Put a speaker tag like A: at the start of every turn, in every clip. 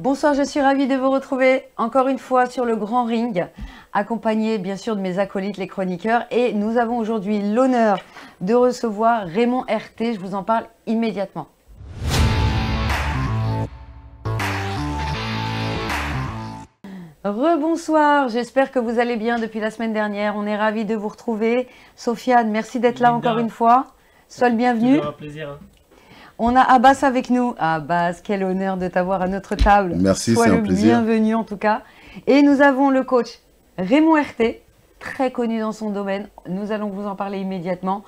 A: Bonsoir, je suis ravie de vous retrouver encore une fois sur le grand ring, accompagné bien sûr de mes acolytes, les chroniqueurs. Et nous avons aujourd'hui l'honneur de recevoir Raymond RT, je vous en parle immédiatement. Rebonsoir, j'espère que vous allez bien depuis la semaine dernière. On est ravis de vous retrouver. Sofiane, merci d'être là encore une fois. Sois le bienvenu.
B: Toujours un plaisir.
A: On a Abbas avec nous. Abbas, quel honneur de t'avoir à notre table.
C: Merci,
A: Sois
C: c'est un
A: le
C: plaisir.
A: bienvenu en tout cas. Et nous avons le coach Raymond RT, très connu dans son domaine. Nous allons vous en parler immédiatement.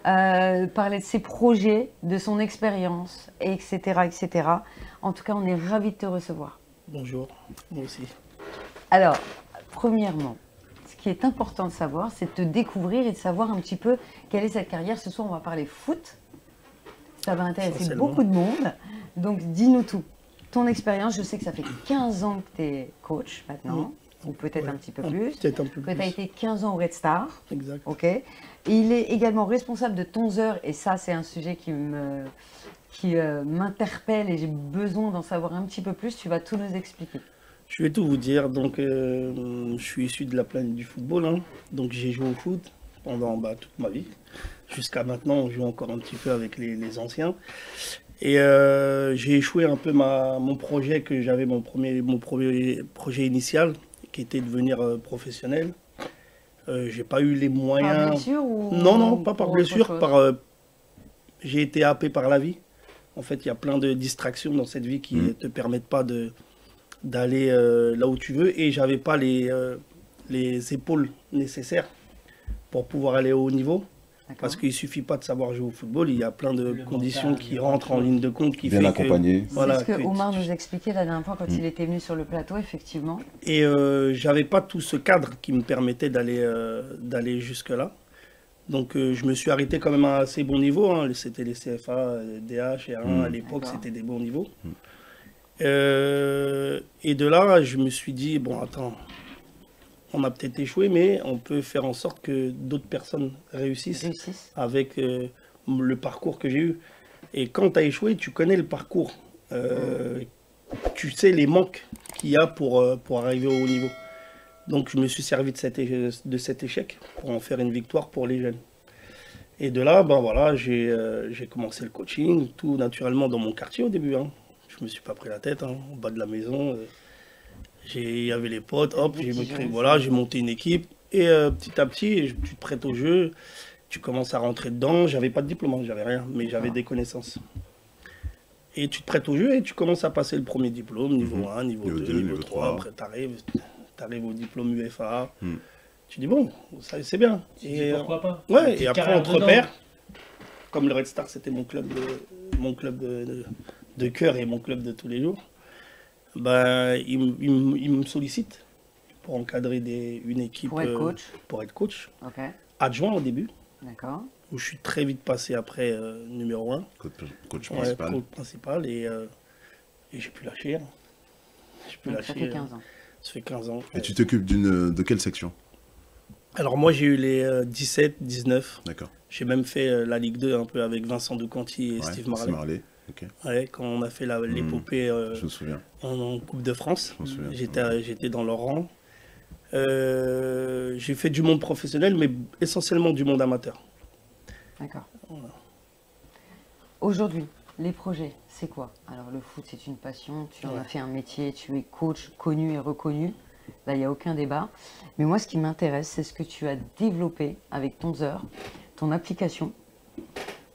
A: Parler de ses projets, de son expérience, etc., etc. En tout cas, on est ravis de te recevoir.
B: Bonjour, moi aussi.
A: Alors, premièrement, ce qui est important de savoir, c'est de te découvrir et de savoir un petit peu quelle est cette carrière. Ce soir, on va parler foot. Ça va intéresser beaucoup de monde. Donc, dis-nous tout. Ton expérience, je sais que ça fait 15 ans que tu es coach maintenant, ou peut-être un petit peu plus.
B: Peut-être un peu
A: Que
B: plus.
A: tu as été 15 ans au Red Star.
B: Exact.
A: Ok. Et il est également responsable de Tonzeur, et ça, c'est un sujet qui m'interpelle et j'ai besoin d'en savoir un petit peu plus. Tu vas tout nous expliquer.
B: Je vais tout vous dire. Donc, je suis issu de la planète du football. Hein. Donc, j'ai joué au foot pendant toute ma vie. Jusqu'à maintenant, on joue encore un petit peu avec les anciens. Et j'ai échoué un peu mon projet que j'avais, mon premier projet initial, qui était de devenir professionnel. J'ai pas eu les moyens.
A: Par blessure ou
B: Non, pas par
A: pour
B: blessure.
A: autre chose
B: J'ai été happé par la vie. En fait, il y a plein de distractions dans cette vie qui ne te permettent pas d'aller là où tu veux. Et j'avais pas les épaules nécessaires pour pouvoir aller au haut niveau. Parce qu'il ne suffit pas de savoir jouer au football, il y a plein de conditions qui rentrent en ligne de compte qui
C: Bien
B: fait
C: accompagné.
A: C'est
B: voilà,
A: ce que Omar nous expliquait la dernière fois quand il était venu sur le plateau, effectivement.
B: Et j'avais pas tout ce cadre qui me permettait d'aller jusque-là. Donc je me suis arrêté quand même à un assez bon niveau. Hein. C'était les CFA, DH et R1 à l'époque, c'était des bons niveaux. Et de là, je me suis dit, bon attends, on a peut-être échoué, mais on peut faire en sorte que d'autres personnes réussissent avec le parcours que j'ai eu. Et quand tu as échoué, tu connais le parcours. Tu sais les manques qu'il y a pour arriver au haut niveau. Donc je me suis servi de cet échec pour en faire une victoire pour les jeunes. Et de là, ben voilà, j'ai commencé le coaching, tout naturellement dans mon quartier au début. Hein. Je ne me suis pas pris la tête, hein, au bas de la maison. Il y avait les potes, hop, j'ai monté une équipe. Et petit à petit, tu te prêtes au jeu, tu commences à rentrer dedans. J'avais pas de diplôme, j'avais rien, mais j'avais des connaissances. Et tu te prêtes au jeu et tu commences à passer le premier diplôme, niveau 1, niveau 2, niveau 3. Après, tu arrives au diplôme UFA. Tu dis, bon, c'est bien.
D: Et pourquoi pas?
B: Ouais, et après, on te repère. Comme le Red Star, c'était mon club de cœur et mon club de tous les jours. Ben, il me sollicite pour encadrer une équipe.
A: Pour être coach.
B: Okay. Adjoint au début.
A: D'accord.
B: Où je suis très vite passé après numéro 1.
C: Coach principal.
B: Coach principal et j'ai pu lâcher. Hein.
A: Ça fait 15 ans.
B: Ça fait 15 ans.
C: Et tu t'occupes de quelle section?
B: Alors moi j'ai eu les 17, 19.
C: D'accord.
B: J'ai même fait la Ligue 2 un peu avec Vincent Ducanti et Steve Marley.
C: Okay.
B: Ouais, quand on a fait l'épopée
C: je me souviens.
B: En Coupe de France,
C: j'étais
B: dans leur rang. J'ai fait du monde professionnel, mais essentiellement du monde amateur.
A: D'accord. Voilà. Aujourd'hui, les projets, c'est quoi? Alors le foot, c'est une passion, tu en as fait un métier, tu es coach connu et reconnu. Là, il n'y a aucun débat. Mais moi, ce qui m'intéresse, c'est ce que tu as développé avec Tonzeur, ton application.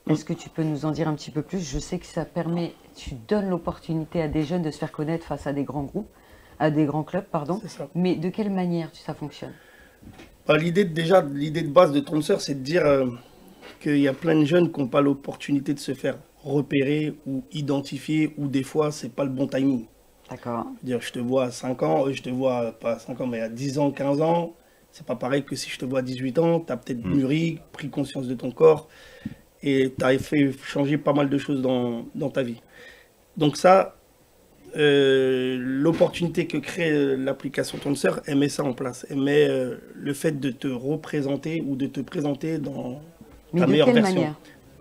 A: Est-ce que tu peux nous en dire un petit peu plus? Je sais que ça permet, tu donnes l'opportunité à des jeunes de se faire connaître face à des grands groupes, à des grands clubs, pardon. Mais de quelle manière ça fonctionne?
B: L'idée de base de Tonzeur, c'est de dire qu'il y a plein de jeunes qui n'ont pas l'opportunité de se faire repérer ou identifier, ou des fois, c'est pas le bon timing.
A: D'accord.
B: Je te vois à 5 ans, je te vois pas à 5 ans, mais à 10 ans, 15 ans, c'est pas pareil que si je te vois à 18 ans, tu as peut-être mûri, pris conscience de ton corps. Et tu as fait changer pas mal de choses dans ta vie. Donc ça, l'opportunité que crée l'application Tonzeur, elle met ça en place. Elle met le fait de te représenter ou de te présenter dans ta meilleure version.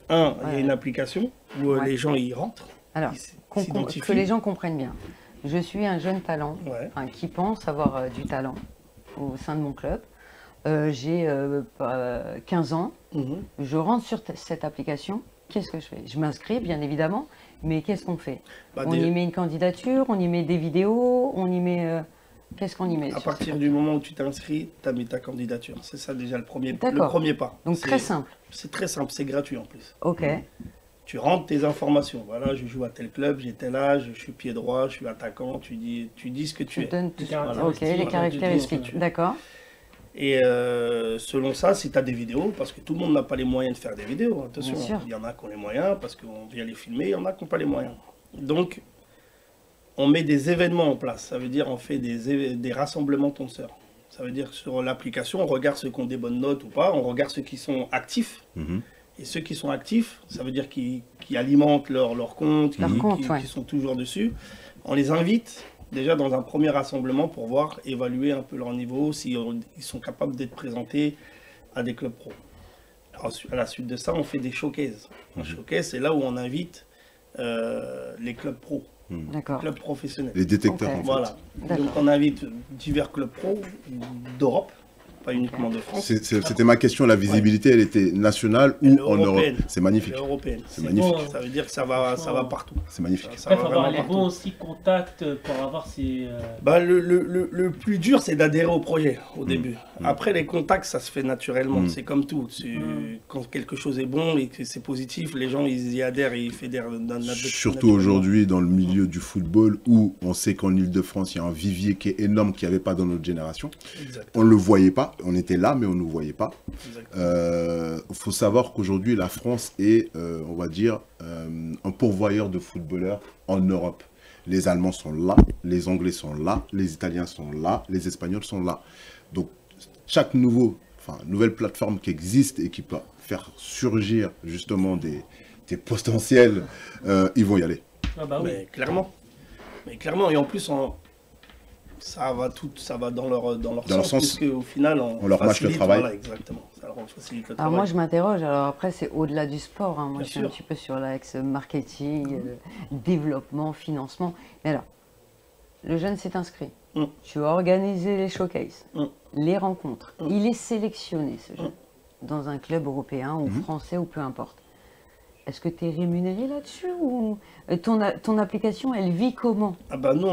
B: Il y a une application où les gens y rentrent.
A: Alors, que les gens comprennent bien. je suis un jeune talent qui pense avoir du talent au sein de mon club. J'ai 15 ans, je rentre sur cette application, qu'est-ce que je fais? Je m'inscris bien évidemment, mais qu'est-ce qu'on fait? On y met une candidature, on y met des vidéos, on y met... qu'est-ce qu'on y met?
B: À partir du moment où tu t'inscris, tu as mis ta candidature. C'est ça déjà le premier pas.
A: Donc très simple.
B: C'est très simple, c'est gratuit en plus.
A: Ok.
B: Tu rentres tes informations. Voilà, je joue à tel club, j'ai tel âge, je suis pied droit, je suis attaquant. Tu dis ce que tu es.
A: Les caractéristiques. D'accord.
B: Et selon ça, si tu as des vidéos, parce que tout le monde n'a pas les moyens de faire des vidéos, attention, il y en a qui ont les moyens parce qu'on vient les filmer, il y en a qui n'ont pas les moyens. Donc, on met des événements en place, ça veut dire on fait des rassemblements tonseurs. Ça veut dire que sur l'application, on regarde ceux qui ont des bonnes notes ou pas, on regarde ceux qui sont actifs. Et ceux qui sont actifs, ça veut dire qui alimentent leur compte, qui sont toujours dessus. On les invite déjà dans un premier rassemblement pour voir, évaluer un peu leur niveau, s'ils sont capables d'être présentés à des clubs pro. Alors, à la suite de ça, on fait des showcases. Un showcase, c'est là où on invite les clubs pro, clubs professionnels.
C: Les détecteurs, en fait.
B: Voilà. Donc on invite divers clubs pro d'Europe, pas uniquement de France.
C: C'était ma question, la visibilité, elle était nationale ou en Europe? C'est magnifique.
B: Européenne.
C: C'est magnifique.
B: Ça veut dire que ça va partout.
C: C'est magnifique.
D: Il faut avoir les bons aussi contacts pour avoir ces...
B: Le plus dur, c'est d'adhérer au projet au début. Après, les contacts, ça se fait naturellement. C'est comme tout. Quand quelque chose est bon et que c'est positif, les gens, ils y adhèrent et ils fédèrent.
C: Surtout aujourd'hui, dans le milieu du football, où on sait qu'en Ile-de-France, il y a un vivier qui est énorme, qu'il n'y avait pas dans notre génération. On ne le voyait pas. On était là, mais on ne nous voyait pas. Il faut savoir qu'aujourd'hui, la France est, on va dire, un pourvoyeur de footballeurs en Europe. Les Allemands sont là, les Anglais sont là, les Italiens sont là, les Espagnols sont là. Donc, chaque nouvelle plateforme qui existe et qui peut faire surgir justement des potentiels, ils vont y aller.
D: Ah bah oui.
B: Mais clairement, et en plus, ça va dans leur sens, puisque au final, on
C: leur mâche le travail.
B: Voilà, exactement. Ça leur facilite le
A: Alors
B: travail.
A: moi, je m'interroge. Alors après, c'est au-delà du sport. Hein. Moi, je suis un petit peu sur l'axe marketing, développement, financement. Mais alors, le jeune s'est inscrit. Tu as organisé les showcases, les rencontres. Il est sélectionné, ce jeune, dans un club européen ou français ou peu importe. Est-ce que tu es rémunéré là-dessus ou ton application, elle vit comment?
B: Ah bah nous,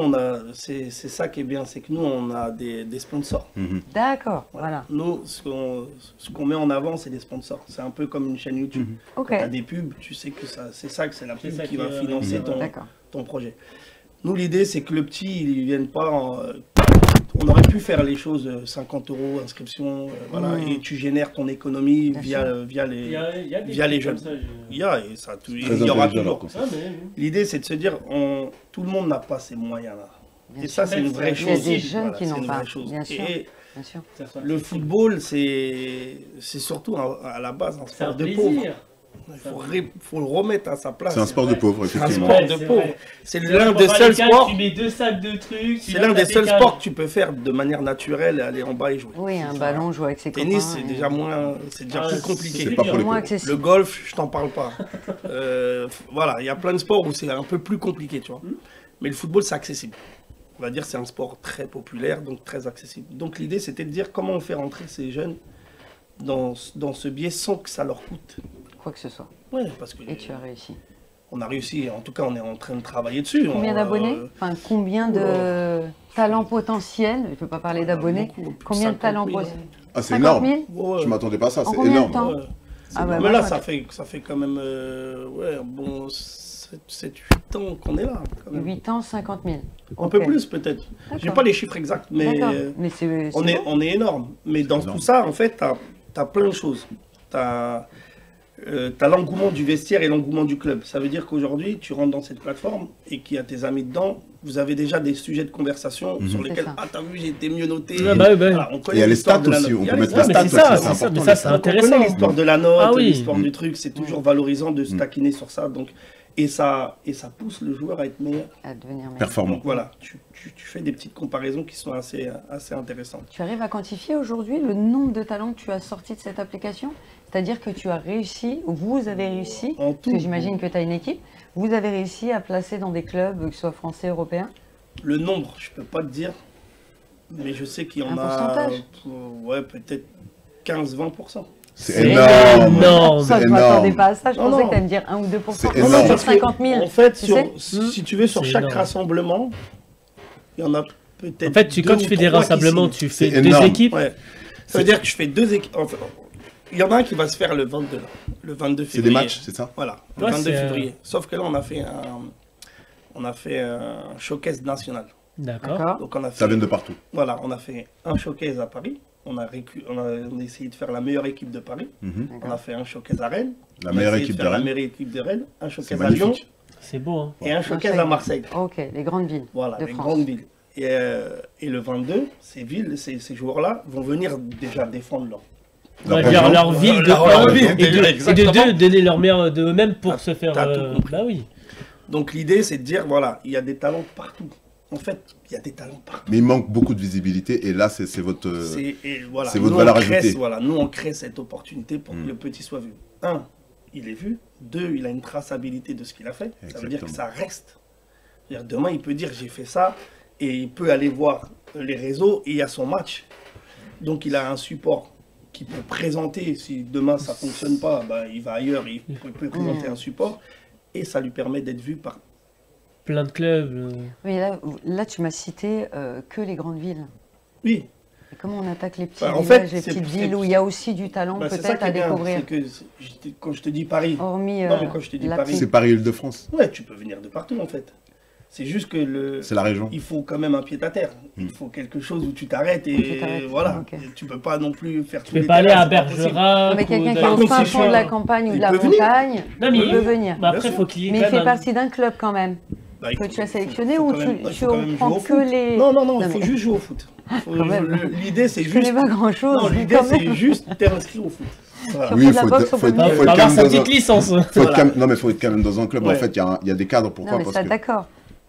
B: c'est ça qui est bien, c'est que nous, on a des sponsors.
A: D'accord, voilà.
B: Nous, ce qu'on met en avant, c'est des sponsors. C'est un peu comme une chaîne YouTube. Quand tu as des pubs, tu sais que c'est la pub qui va financer ton projet. Nous, l'idée, c'est que le petit, il ne vienne pas... On aurait pu faire les choses 50 € inscription, voilà, et tu génères ton économie via les jeunes. Il y aura toujours. L'idée, c'est de se dire, tout le monde n'a pas ces moyens-là. Et ça, c'est une vraie chose.
A: Il y a des jeunes qui n'ont pas. Bien sûr.
B: Le football, c'est surtout à la base un sport de pauvre. Il faut le remettre à sa place.
C: C'est un sport de pauvre, effectivement.
B: C'est un sport de pauvre. C'est l'un des seuls sports.
D: Tu mets 2 sacs de trucs.
B: C'est l'un des seuls sports que tu peux faire de manière naturelle, aller en bas et jouer.
A: Oui, un ballon, jouer avec ses copains.
B: Tennis, c'est déjà plus compliqué.
C: C'est pas pour les
A: moins accessible.
B: Le golf, je t'en parle pas. Voilà, il y a plein de sports où c'est un peu plus compliqué, tu vois. Mais le football, c'est accessible. On va dire c'est un sport très populaire, donc très accessible. Donc l'idée, c'était de dire comment on fait rentrer ces jeunes dans ce biais sans que ça leur coûte.
A: Quoi que ce soit.
B: Ouais, parce que
A: et tu as réussi.
B: On a réussi, en tout cas on est en train de travailler dessus.
A: Combien d'abonnés? Enfin, combien de talents potentiels? Je ne peux pas parler d'abonnés. Combien de talents potentiels?
C: Ah, c'est énorme. Je ne m'attendais pas à ça, c'est énorme.
B: Mais là, ça fait quand même bon 7-8 ans qu'on est là. Quand même.
A: 8 ans, 50 000.
B: Un peu plus peut-être. Je n'ai pas les chiffres exacts, mais on est énorme. Mais dans tout ça, en fait, tu as plein de choses. Tu as l'engouement du vestiaire et l'engouement du club. Ça veut dire qu'aujourd'hui, tu rentres dans cette plateforme et qu'il y a tes amis dedans, vous avez déjà des sujets de conversation sur lesquels, t'as vu, j'ai été mieux noté.
C: Voilà, il y a les stats aussi, on peut mettre les stats, c'est important.
D: Ça, c'est intéressant.
B: On connaît l'histoire de la note, l'histoire du truc, c'est toujours valorisant de se taquiner sur ça. Donc, et ça pousse le joueur à être meilleur.
A: À devenir meilleur.
C: Performant.
B: Donc voilà, tu fais des petites comparaisons qui sont assez intéressantes.
A: Tu arrives à quantifier aujourd'hui le nombre de talents que tu as sortis de cette application? C'est-à-dire que tu as réussi, ou vous avez réussi, parce que j'imagine que tu as une équipe, vous avez réussi à placer dans des clubs, que ce soit français, européens?
B: Le nombre, je peux pas te dire. Mais je sais qu'il y en
A: Un
B: a.
A: pourcentage
B: Ouais, peut-être 15-20%.
C: C'est énorme.
D: énorme.
A: Ça, je
C: C'est
A: m'attendais
C: énorme.
A: pas à ça. Je
B: Non,
A: pensais
B: non.
A: que tu allais me dire 1 ou 2%.
C: C'est
A: Non,
C: énorme.
A: sur 50 000.
B: En fait,
A: tu sais
B: si tu veux, sur
D: C'est
B: chaque
D: énorme.
B: rassemblement, il y en a peut-être.
D: En fait, quand tu fais des rassemblements, tu fais
C: C'est
D: 2
C: énorme.
D: équipes.
B: Ouais. Ça veut dire que je fais 2 équipes. Enfin, il y en a un qui va se faire le 22, là. Le 22
C: C'est
B: février.
C: des matchs, c'est ça?
B: Voilà, le
D: Ouais,
B: 22
D: c'est,
B: février. Sauf que là, on a fait un showcase national.
D: D'accord.
A: D'accord.
B: Donc on a fait,
C: Ça vient de partout.
B: voilà, on a fait un showcase à Paris. On a essayé de faire la meilleure équipe de Paris.
C: Mhm.
B: On a fait un showcase à Rennes.
C: La
B: On a
C: meilleure
B: essayé
C: équipe
B: de
C: de
B: faire La
C: Rennes.
B: meilleure équipe de Rennes. Un
C: C'est
B: showcase à Lyon.
C: magnifique.
D: C'est beau, hein.
B: Et un showcase à Marseille.
A: Ok, les grandes villes
B: Voilà,
A: de
B: les
A: France.
B: grandes villes. Et le 22, ces joueurs-là vont venir déjà défendre leur.
D: On va
C: La
D: dire
C: région.
D: leur ville de
B: Leur
D: 1
B: ville,
D: et de
B: exactement.
D: 2 donner leur meilleur de eux-mêmes pour se faire.
B: t'as tout compris.
D: Bah oui.
B: Donc l'idée, c'est de dire, voilà, il y a des talents partout. En fait, il y a des talents partout.
C: Mais il manque beaucoup de visibilité et là, c'est votre.
B: Voilà,
C: c'est votre
B: nous,
C: valeur
B: on crée
C: ajoutée.
B: Voilà, nous, on crée cette opportunité pour que le petit soit vu. 1, il est vu. 2, il a une traçabilité de ce qu'il a fait. Ça veut dire que ça reste. C'est-à-dire, demain, il peut dire, j'ai fait ça, et il peut aller voir les réseaux, et il y a son match. Donc, il a un support qui peut présenter. Si demain, ça ne fonctionne pas, bah, il va ailleurs, il peut présenter un support, et ça lui permet d'être vu par...
D: Plein de clubs.
A: Oui, là, tu m'as cité que les grandes villes.
B: Oui.
A: Et comment on attaque les petits
B: Bah, en
A: villages,
B: fait,
A: les
B: c'est-
A: petites
B: c'est-
A: villes où il y a aussi du talent
B: Bah, c'est ça
A: peut-être
B: qui est
A: à
B: bien,
A: découvrir,
B: c'est que quand je te dis Paris,
A: hormis
B: Non, mais quand je te dis
A: la
B: Paris,
C: C'est Paris-Île-de-France.
B: ouais, tu peux venir de partout en fait. C'est juste que
C: C'est la région.
B: il faut quand même un pied à terre. Il faut quelque chose où tu t'arrêtes et
A: Tu t'arrêtes,
B: voilà.
A: ok.
B: Et tu peux pas non plus faire
D: Tu peux pas aller à Bergerac.
A: Mais quelqu'un qui est
B: Par
A: au
B: contre,
A: fin
B: c'est
A: fond de la
B: chiant.
A: campagne ou de
B: Il
A: la
B: peut venir.
A: montagne,
D: Non, mais
A: il peut venir.
D: Bah, après,
B: Bien
D: faut
B: sûr.
D: qu'il y ait
A: Mais il
D: quand
A: fait
D: même
A: partie d'un club quand même. Que tu as sélectionné ou tu prends que les...
B: Non, il
A: Non,
B: faut
A: mais-
B: juste jouer au foot.
A: Quand même.
B: L'idée c'est
A: Je connais
B: juste.
A: pas grand-chose.
B: Non, l'idée
A: quand
B: c'est
A: même.
B: juste t'inscrire au foot. Voilà.
C: Oui,
A: fait de la boxe, on peut
D: Faut
A: venir.
C: faut être
D: avoir
C: quand même
D: sa
C: dans
D: petite
C: un-
D: licence.
C: faut être
B: Voilà.
C: quand même- non, mais il faut être quand même dans un club.
B: Ouais.
C: En fait, il y a des cadres.
A: Non,
C: Pourquoi?
A: mais
C: Parce
A: ça,
C: que
A: d'accord.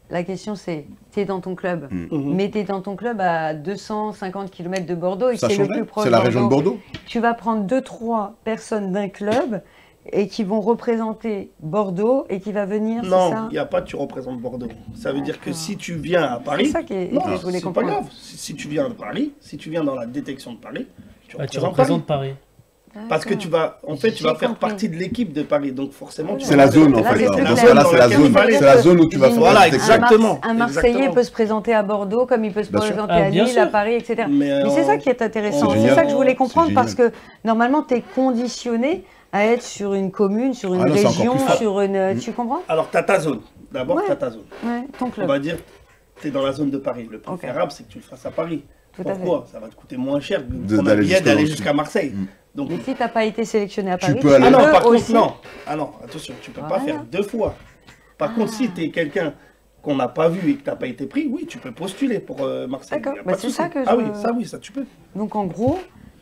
A: La question, c'est, tu es dans ton club,
B: Mhm.
A: mais tu es dans ton club à 250 km de Bordeaux et
C: ça
A: c'est le
C: changerait.
A: plus proche
C: C'est la région de Bordeaux.
A: Tu vas prendre 2-3 personnes d'un club et qui vont représenter Bordeaux et qui va venir, c'est
B: Non,
A: ça
B: il n'y a pas tu représentes Bordeaux. Ça veut dire que
A: D'accord.
B: si tu viens à
A: C'est
B: Paris.
A: ça que
B: Non,
A: je voulais
B: c'est pas
A: comprendre.
B: grave. Si tu viens à Paris, si tu viens dans la détection de Paris, tu
D: Ah, tu
B: représentes Paris.
D: représentes Paris.
B: Parce que tu vas, en fait, tu vas
A: J'ai
B: faire
A: compris.
B: partie de l'équipe de Paris, donc forcément. tu
C: C'est
B: vas
C: la zone en
A: Là,
C: fait.
A: c'est
C: Dans
A: plus
C: ce
A: clair.
C: cas-là, c'est la
B: Dans
C: zone.
B: lequel il
C: C'est la zone où tu vas
A: Une-
C: faire
B: Voilà,
C: la détection.
B: exactement.
A: Un Marseillais
B: exactement.
A: peut se présenter à Bordeaux comme il peut se
C: Bien sûr.
A: présenter
D: Ah,
A: à
D: bien
A: Lille,
D: sûr.
A: à Paris, etc.
B: Mais,
A: Mais c'est ça qui est intéressant.
B: c'est
A: C'est
C: génial.
A: ça que je voulais
C: C'est
A: comprendre parce
C: génial.
A: que normalement, tu es conditionné à être sur une commune, sur une
C: Ah non, c'est encore
A: région,
C: plus fort.
A: sur une. Tu comprends
B: Alors, tu as ta zone. D'abord,
A: Ouais.
B: tu as ta zone.
A: Ouais, ton
B: On
A: club.
B: va dire, tu es dans la zone de Paris. Le
A: Ok.
B: préférable, c'est que tu le fasses à Paris.
A: Tout à
B: Pourquoi? Ça va te coûter moins cher de prendre un
C: d'aller
B: billet
C: jusqu'à
B: d'aller
C: dans le
B: jusqu'à
C: sud.
B: Marseille. Donc,
A: Mais si tu n'as pas été sélectionné à
C: Tu
A: Paris,
C: peux aller-
B: ah non,
A: peux
B: par contre,
A: aussi-
B: non. Ah non, attention, tu peux pas
A: Voilà.
B: faire 2 fois. Par contre, si tu es quelqu'un qu'on n'a pas vu et que tu n'as pas été pris, oui, tu peux postuler pour Marseille.
A: D'accord.
B: Y a
A: Bah,
B: pas de
A: c'est
B: souci.
A: ça que
B: Ah
A: je-
B: oui, ça tu peux.
A: Donc en gros,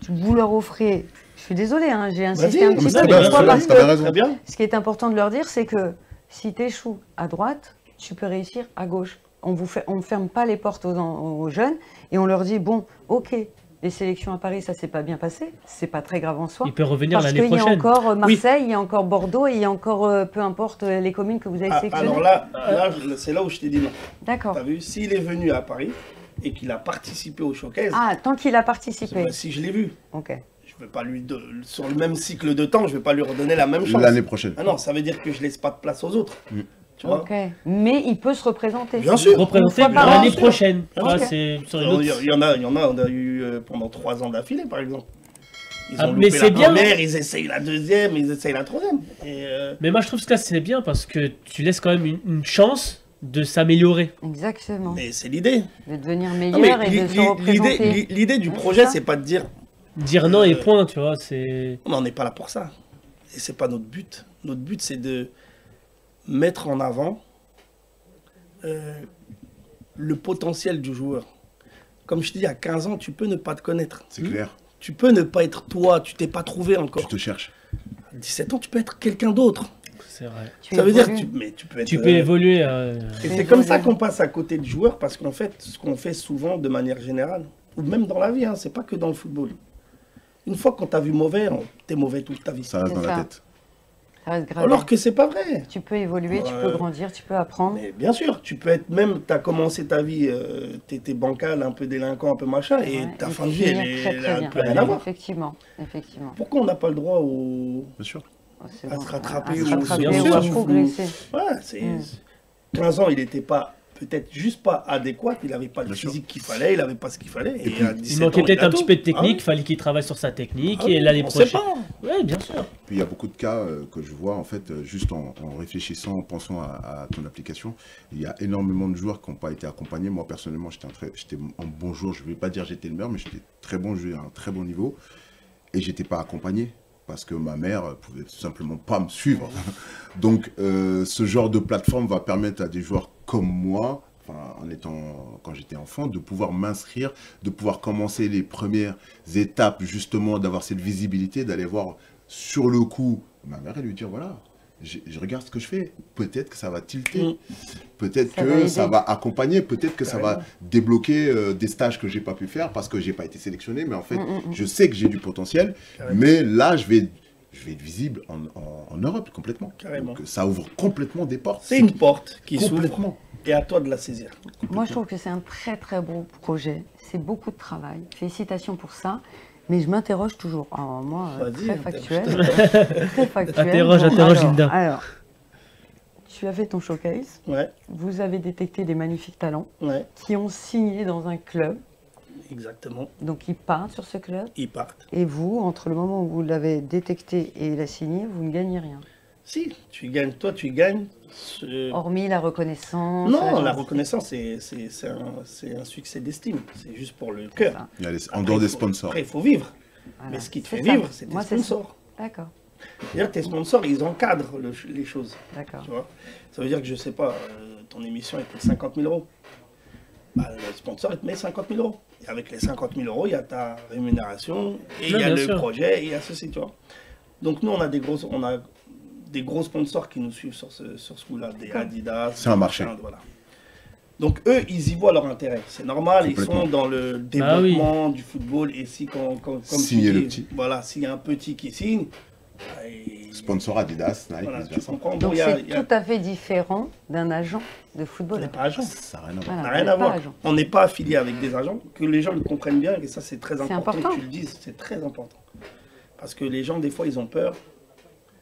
A: vous leur offrez. Je suis désolée, hein, j'ai insisté
B: Vas-y,
A: un
B: non,
A: petit
C: mais
A: peu.
C: c'est
A: mais
C: bien,
A: pourquoi
C: c'est
A: Parce
C: bien, t'as
A: que
C: raison.
B: Très bien.
A: ce qui est important de leur dire, c'est que si tu échoues à droite, tu peux réussir à gauche. On ne ferme pas les portes aux jeunes et on leur dit bon, ok, les sélections à Paris, ça s'est pas bien passé, c'est pas très grave en soi.
D: Il peut revenir
A: Parce
D: l'année
A: qu'il y a
D: prochaine.
A: encore Marseille, il y a encore Bordeaux et il y a encore, peu importe les communes que vous avez
B: Ah,
A: sélectionnées.
B: alors là, c'est là où je t'ai dit non.
A: D'accord.
B: T'as vu, s'il est venu à Paris et qu'il a participé au showcase,
A: Ah, tant qu'il a participé.
B: bah, si je l'ai vu,
A: Ok.
B: je vais pas sur le même cycle de temps, je vais pas lui redonner la même chance.
C: L'année prochaine.
B: Ah non, ça veut dire que je laisse pas de place aux autres. Tu vois.
A: Ok. Mais il peut se représenter.
B: Bien sûr.
D: Représenter
A: Une fois par
D: l'année
A: an.
D: prochaine. Tu vois,
A: Ok.
D: c'est sur une
B: Alors,
D: autre.
B: Il y en a, on a eu pendant 3 ans d'affilée, par exemple. Ils
D: Ah,
B: ont
D: mais
B: loupé
D: c'est
B: la
D: bien.
B: première, ils essayent la deuxième, ils essayent la troisième. Et
D: Mais moi, je trouve que là, c'est bien parce que tu laisses quand même une chance de s'améliorer.
A: Exactement.
B: mais c'est l'idée.
A: De devenir
B: Non,
A: meilleur
B: mais
A: et de se représenter.
B: l'idée du
A: Ouais,
B: projet,
A: c'est ça.
B: c'est pas de dire
D: Dire non et point, tu vois, c'est.
B: on n'en est pas là pour ça. Et c'est pas notre but. Notre but, c'est de mettre en avant le potentiel du joueur. Comme je te dis, à 15 ans, tu peux ne pas te connaître.
C: C'est clair.
B: Tu peux ne pas être toi, tu t'es pas trouvé
C: Tu
B: encore.
C: te cherches.
B: À 17 ans, tu peux être quelqu'un d'autre.
D: C'est vrai.
A: Tu
B: Ça veut dire,
A: évolues.
B: mais tu peux être.
D: Tu peux évoluer.
B: Et c'est comme ça qu'on passe à côté du joueur, parce qu'en fait, ce qu'on fait souvent de manière générale, ou même dans la vie, hein, c'est pas que dans le football. Une fois qu'on t'a vu mauvais, t'es mauvais toute ta vie.
C: Ça reste
A: C'est
C: dans la
A: ça.
C: tête.
A: Ça reste gravé.
B: Alors que c'est pas vrai.
A: Tu peux évoluer, tu peux grandir, tu peux apprendre.
B: Mais bien sûr, tu peux être même, tu as commencé ta vie, tu étais bancal, un peu délinquant, un peu machin, et ta fin de vie, elle n'a plus rien à voir.
A: Effectivement, effectivement.
B: Pourquoi on n'a pas le droit bien sûr. À se rattraper ou
A: à progresser.
B: Ouais, c'est 15 ans, il n'était pas, peut-être juste pas adéquat, il n'avait pas le physique qu'il fallait, il n'avait pas ce qu'il fallait. Et puis,
D: il manquait peut-être un petit peu de technique, il fallait qu'il travaille sur sa technique, et l'année prochaine. Oui, bien sûr.
C: Puis il y a beaucoup de cas que je vois, en fait, juste en réfléchissant, en pensant à ton application, il y a énormément de joueurs qui n'ont pas été accompagnés. Moi, personnellement, j'étais en bon joueur, je ne vais pas dire j'étais le meilleur, mais j'étais très bon, joué à un très bon niveau, et j'étais pas accompagné. Parce que ma mère pouvait tout simplement pas me suivre. Donc, ce genre de plateforme va permettre à des joueurs comme moi, quand j'étais enfant, de pouvoir m'inscrire, de pouvoir commencer les premières étapes, justement, d'avoir cette visibilité, d'aller voir sur le coup ma mère et lui dire, voilà, je regarde ce que je fais, peut-être que ça va tilter, peut-être que ça va accompagner, peut-être que ça va débloquer des stages que j'ai pas pu faire parce que j'ai pas été sélectionné, mais en fait, je sais que j'ai du potentiel, mais là, je vais être visible en Europe complètement. Donc, ça ouvre complètement des portes.
B: C'est une porte qui s'ouvre et à toi de la saisir.
A: Moi, je trouve que c'est un très très beau projet, c'est beaucoup de travail, félicitations pour ça. Mais je m'interroge toujours. Alors, moi, très factuel. Très factuel.
D: Interroge Hilda.
A: Alors, tu as fait ton showcase.
B: Ouais.
A: Vous avez détecté des magnifiques talents qui ont signé dans un club.
B: Exactement.
A: Donc, ils partent sur ce club.
B: Ils partent.
A: Et vous, entre le moment où vous l'avez détecté et il a signé, vous ne gagnez rien.
B: Si, tu gagnes. Toi, tu gagnes.
A: Hormis la reconnaissance.
B: Non, la reconnaissance, c'est un succès d'estime. C'est juste pour le cœur.
C: En dehors des sponsors.
B: Après, il faut vivre. Voilà. Mais ce qui te fait vivre, c'est tes sponsors.
A: D'accord.
B: C'est-à-dire tes sponsors, ils encadrent les choses.
A: D'accord.
B: Tu vois, ça veut dire que, je sais pas, ton émission, elle coûte 50 000 €. Bah, le sponsor, il te met 50 000 €. Et avec les 50 000 €, il y a ta rémunération, et il y a le projet, et il y a ceci, tu vois. Donc nous, on a des gros sponsors qui nous suivent sur ce coup-là, des Adidas.
C: C'est un marché.
B: Voilà. Donc eux, ils y voient leur intérêt. C'est normal, ils sont dans le développement du football. Et si, comme
C: signer le petit.
B: Voilà, s'il y a un petit qui signe...
C: Sponsor Adidas, Nike,
B: voilà, tu comprends.
A: Donc c'est tout à fait différent d'un agent de football.
B: On n'est pas agent.
C: Ça n'a rien à voir.
A: Voilà,
B: rien à voir. On n'est pas affilié avec des agents, que les gens le comprennent bien. Et ça, c'est très important que tu le dises. C'est très important. Parce que les gens, des fois, ils ont peur.